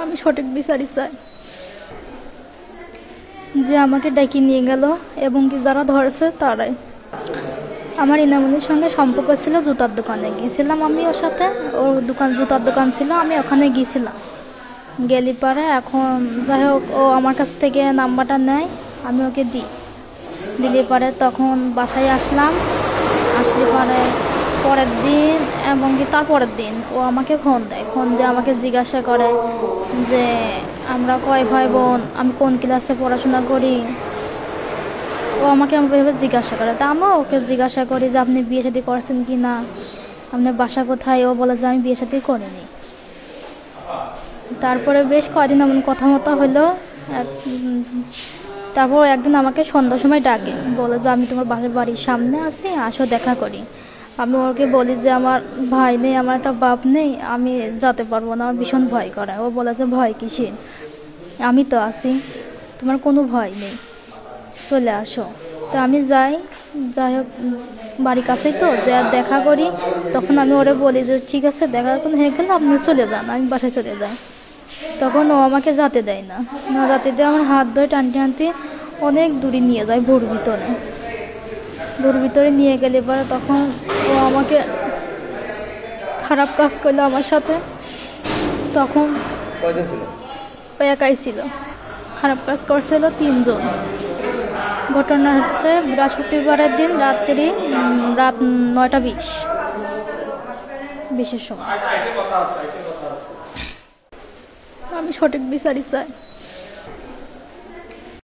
আমি সঠিক বিচারই চাই যে আমাকে ডেকে নিয়ে গেল এবং কি যারা ধরেছে তারাই। আমার ইনামুলের সঙ্গে সম্পর্ক ছিল জুতার দোকানে, গিয়েছিলাম আমি ওর সাথে। ওর দোকান জুতার দোকান ছিল, আমি ওখানে গিয়েছিলাম। গেলি পরে এখন যাই হোক ও আমার কাছ থেকে নাম্বারটা নেয়, আমি ওকে দিলে পরে তখন বাসায় আসলাম। আসলে পরে পরের দিন এবং কি তারপরের দিন ও আমাকে ফোন দেয়, ফোন দিয়ে আমাকে জিজ্ঞাসা করে যে আমরা কয় ভাই বোন, আমি কোন ক্লাসে পড়াশোনা করি। ও আমাকে এভাবে জিজ্ঞাসা করে, তা আমিও ওকে জিজ্ঞাসা করি যে আপনি বিয়ে শাদী করছেন কি না, আপনার বাসা কোথায়। ও বলে যে আমি বিয়ে শাদী করিনি। তারপরে বেশ কয়দিন এমন কথা মতো হলো। তারপর একদিন আমাকে সন্ধ্যার সময় ডাকে, বলে যে আমি তোমার বাড়ির সামনে আছি, আসো দেখা করি। আমি ওকে বলি যে আমার ভাই নেই, আমার একটা বাপ নেই, আমি যেতে পারবো না, আমার ভীষণ ভয় করে। ও বলে যে ভয় কিসের, আমি তো আছি, তোমার কোনো ভয় নেই, চলে আসো। তো আমি যাই হোক বাড়ির কাছেই তো যা দেখা করি। তখন আমি ওরে বলি যে ঠিক আছে দেখা হয়ে গেলে আপনি চলে যান, আমি বাসায় চলে যাই। তখন ও আমাকে যেতে দেয় না, যেতে দিয়ে আমার হাত ধরে টানতে টানতে অনেক দূরে নিয়ে যায়, ভোর ভিতরে নিয়ে গেলে পরে তখন ও আমাকে খারাপ কাজ করলো আমার সাথে। তখন ও একাই ছিল, খারাপ কাজ করছিল 3 জন। ঘটনা হচ্ছে বৃহস্পতিবারের দিন রাত 9:20 সময়। আমি সঠিক বিচারই চাই।